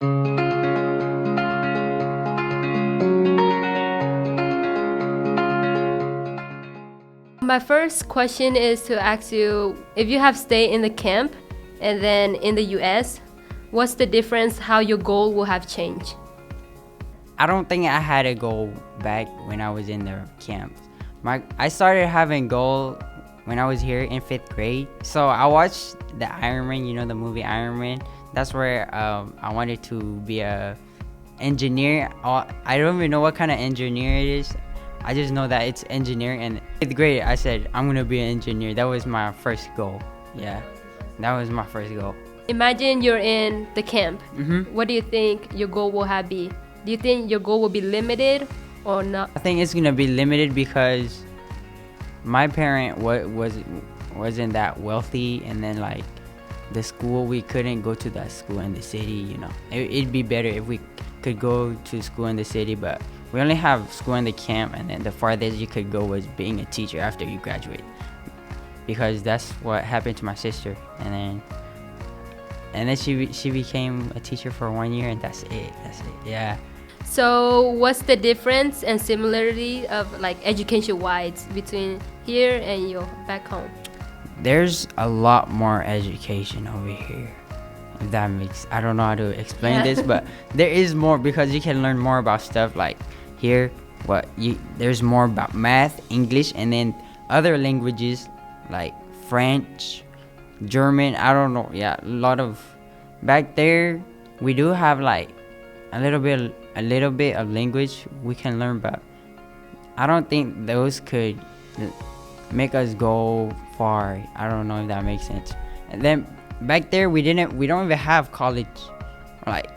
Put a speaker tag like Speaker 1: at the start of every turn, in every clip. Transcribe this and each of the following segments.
Speaker 1: My first question is to ask you, if you have stayed in the camp and then in the US, what's the difference how your goal will have changed?
Speaker 2: I don't think I had a goal back when I was in the camp. I started having goal when I was here in 5th grade. So I watched the Iron Man, the movie Iron Man. That's where I wanted to be a engineer. I don't even know what kind of engineer it is. I just know that it's engineering. And 5th grade, I said, I'm going to be an engineer. That was my first goal. Yeah, that was my first goal.
Speaker 1: Imagine you're in the camp.
Speaker 2: Mm-hmm.
Speaker 1: What do you think your goal will have be? Do you think your goal will be limited or not?
Speaker 2: I think it's going to be limited because my parent wasn't that wealthy. And then, like, the school, we couldn't go to that school in the city, It'd be better if we could go to school in the city, but we only have school in the camp, and then the farthest you could go was being a teacher after you graduate, because that's what happened to my sister. And then she became a teacher for 1 year, and that's it. Yeah.
Speaker 1: So what's the difference and similarity of like education wise between here and your back home?
Speaker 2: There's a lot more education over here. If that makes, I don't know how to explain this, but there is more, because you can learn more about stuff. Like here, there's more about math, English, and then other languages like French, German. I don't know. Yeah, a lot of. Back there, we do have like a little bit of language we can learn, but I don't think those could make us go far. I don't know if that makes sense. And then back there, we don't even have college. Like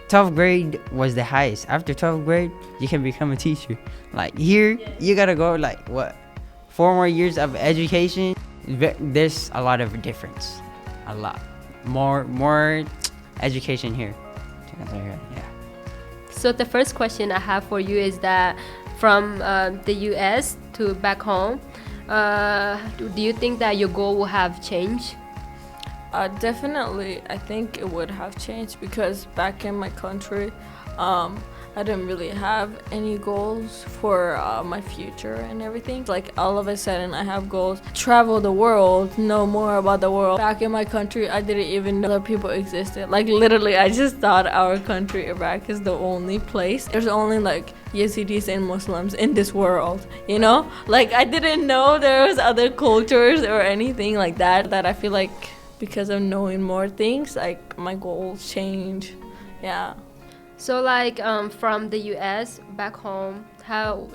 Speaker 2: 12th grade was the highest. After 12th grade, you can become a teacher. Like here, you gotta go like 4 more years of education. There's a lot of difference. A lot more education here. Yeah.
Speaker 1: So the first question I have for you is that from the US to back home, do you think that your goal will have changed?
Speaker 3: Definitely, I think it would have changed, because back in my country, I didn't really have any goals for my future and everything. Like all of a sudden I have goals, travel the world, know more about the world. Back in my country, I didn't even know that people existed. Like literally, I just thought our country, Iraq, is the only place. There's only like Yazidis and Muslims in this world, Like I didn't know there was other cultures or anything like that. That I feel like because of knowing more things, like my goals change. Yeah.
Speaker 1: So like from the US back home,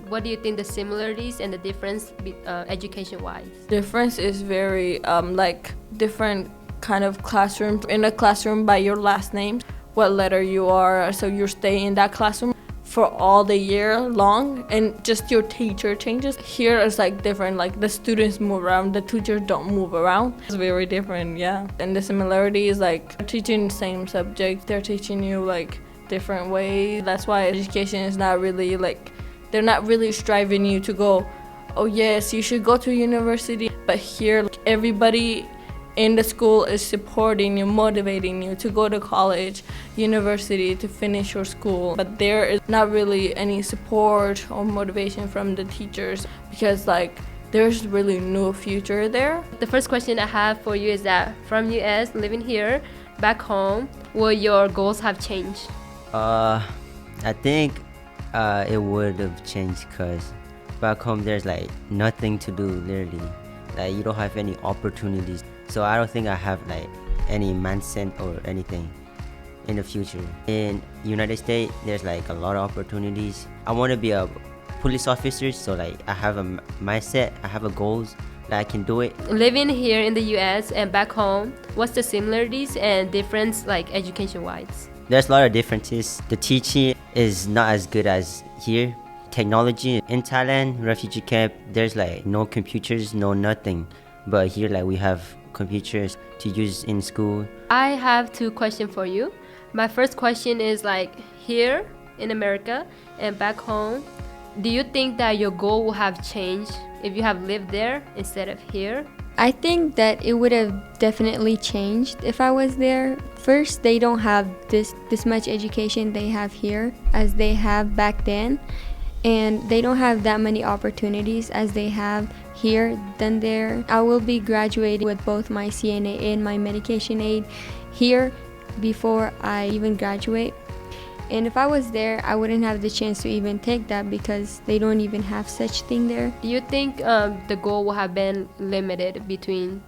Speaker 1: what do you think the similarities and the difference education wise?
Speaker 3: Difference is very like different kind of classrooms. In a classroom, by your last name, what letter you are, so you stay in that classroom for all the year long, and just your teacher changes. Here it's like different, like the students move around, the teachers don't move around. It's very different, yeah. And the similarity is like teaching the same subject, they're teaching you like different ways. That's why education is not really like, they're not really striving you to go, oh yes, you should go to university. But here, like, everybody in the school is supporting you, motivating you to go to college, university, to finish your school. But there is not really any support or motivation from the teachers, because like there's really no future there.
Speaker 1: The first question I have for you is that from US, living here, back home, will your goals have changed?
Speaker 4: I think it would have changed, because back home there's like nothing to do, literally. Like you don't have any opportunities. So I don't think I have like any mindset or anything in the future. In United States, there's like a lot of opportunities. I want to be a police officer, so like I have a mindset, I have a goals that I can do it.
Speaker 1: Living here in the US and back home, what's the similarities and difference like education wise?
Speaker 4: There's a lot of differences. The teaching is not as good as here. Technology in Thailand, refugee camp, there's like no computers, no nothing. But here like we have computers to use in school.
Speaker 1: I have 2 questions for you. My first question is like here in America and back home, do you think that your goal will have changed if you have lived there instead of here?
Speaker 5: I think that it would have definitely changed if I was there. First, they don't have this much education they have here as they have back then, and they don't have that many opportunities as they have here than there. I will be graduating with both my CNA and my medication aid here before I even graduate. And if I was there, I wouldn't have the chance to even take that because they don't even have such thing there.
Speaker 1: Do you think the goal would have been limited between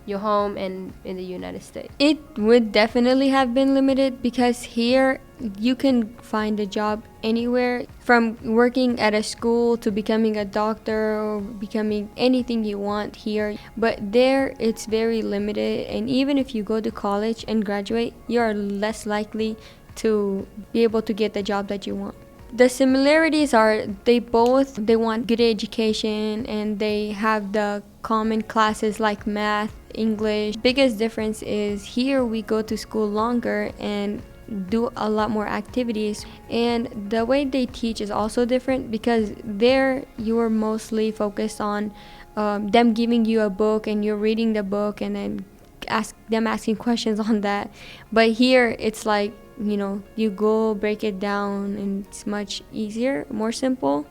Speaker 1: your home and in the United States?
Speaker 5: It would definitely have been limited because here you can find a job anywhere, from working at a school to becoming a doctor or becoming anything you want here. But there it's very limited, and even if you go to college and graduate, you are less likely to be able to get the job that you want. The similarities are they want good education and they have the common classes like math, English. Biggest difference is here we go to school longer and do a lot more activities, and the way they teach is also different because there you are mostly focused on them giving you a book and you're reading the book and then asking questions on that. But here it's like, you go break it down and it's much easier, more simple.